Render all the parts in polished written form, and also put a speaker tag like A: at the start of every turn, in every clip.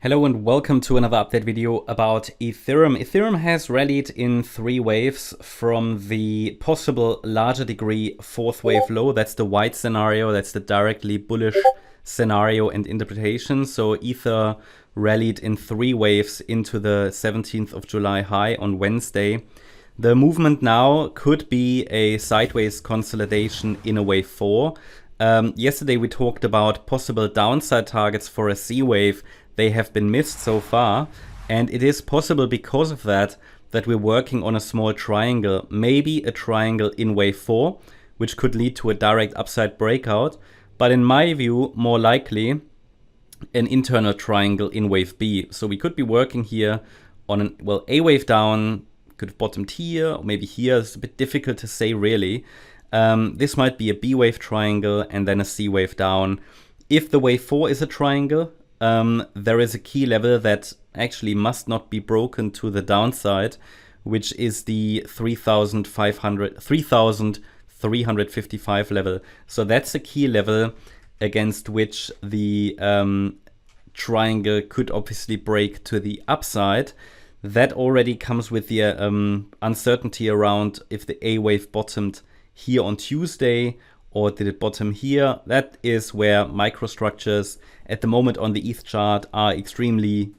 A: Hello and welcome to another update video about Ethereum. Ethereum has rallied in 3 waves from the possible larger degree 4th wave low. That's the white scenario. That's the directly bullish scenario and interpretation. So Ether rallied in 3 waves into the 17th of July high on Wednesday. The movement now could be a sideways consolidation in a wave 4. Yesterday we talked about possible downside targets for a C wave. They have been missed so far, and it is possible because of that we're working on a small triangle, maybe a triangle in wave 4, which could lead to a direct upside breakout, but in my view, more likely an internal triangle in wave B. So we could be working here on a wave down, could have bottomed here, or maybe here. It's a bit difficult to say really. This might be a B wave triangle and then a C wave down. If the wave 4 is a triangle, there is a key level that actually must not be broken to the downside, which is the 3,355 level. So that's a key level against which the triangle could obviously break to the upside. That already comes with the uncertainty around if the A wave bottomed here on Tuesday or did it bottom here. That is where microstructures at the moment on the ETH chart are extremely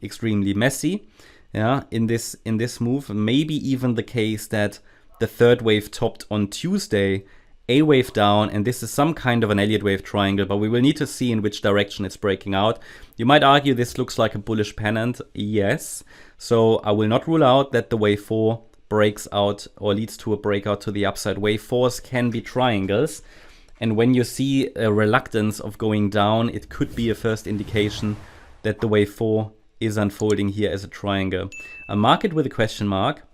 A: messy. Yeah, in this move, maybe even the case that the 3rd wave topped on Tuesday, A wave down, and this is some kind of an Elliott wave triangle, but we will need to see in which direction it's breaking out. You might argue this looks like a bullish pennant, yes. So I will not rule out that the wave 4 breaks out or leads to a breakout to the upside. Wave 4s can be triangles. And when you see a reluctance of going down, it could be a first indication that the wave 4 is unfolding here as a triangle. A market with a question mark.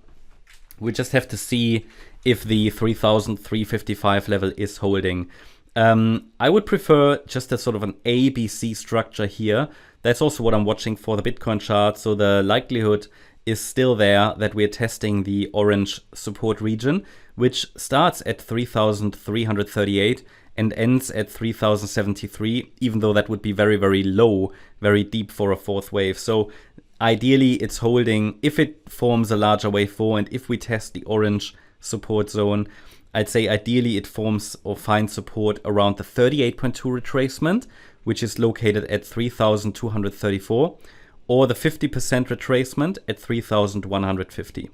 A: We just have to see if the 3,355 level is holding. I would prefer just a sort of an ABC structure here. That's also what I'm watching for the Bitcoin chart. So the likelihood is still there that we're testing the orange support region, which starts at 3,338 and ends at 3,073, even though that would be very low, very deep for a 4th wave. So ideally it's holding if it forms a larger wave 4, and if we test the orange support zone, I'd say ideally it forms or finds support around the 38.2 retracement, which is located at 3,234. or the 50% retracement at 3,150.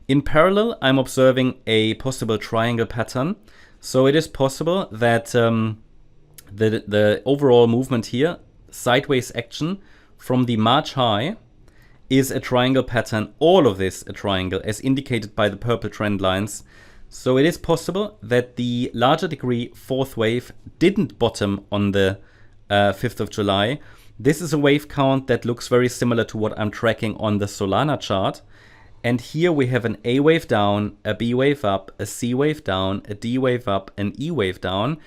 A: In parallel, I'm observing a possible triangle pattern. So it is possible that the overall movement here, sideways action from the March high, is a triangle pattern, all of this a triangle, as indicated by the purple trend lines. So it is possible that the larger degree 4th wave didn't bottom on the 5th of July. This is a wave count that looks very similar to what I'm tracking on the Solana chart. And here we have an A wave down, a B wave up, a C wave down, a D wave up, an E wave down.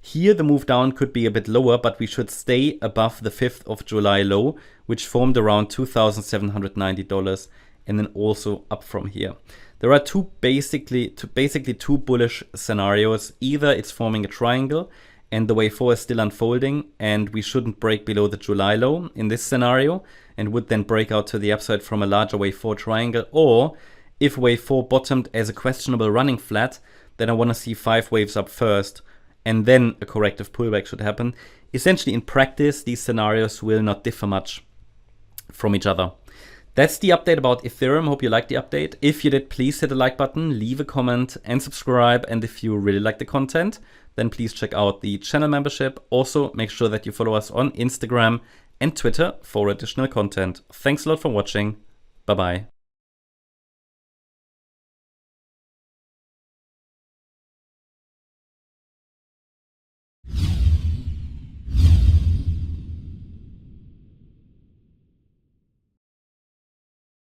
A: Here the move down could be a bit lower, but we should stay above the 5th of July low, which formed around $2,790, and then also up from here. There are basically two bullish scenarios. Either it's forming a triangle and the wave 4 is still unfolding, and we shouldn't break below the July low in this scenario, and would then break out to the upside from a larger wave 4 triangle. Or if wave 4 bottomed as a questionable running flat, then I want to see 5 waves up first, and then a corrective pullback should happen. Essentially, in practice, these scenarios will not differ much from each other. That's the update about Ethereum. Hope you liked the update. If you did, please hit the like button, leave a comment and subscribe. And if you really like the content, then please check out the channel membership. Also, make sure that you follow us on Instagram and Twitter for additional content. Thanks a lot for watching. Bye-bye.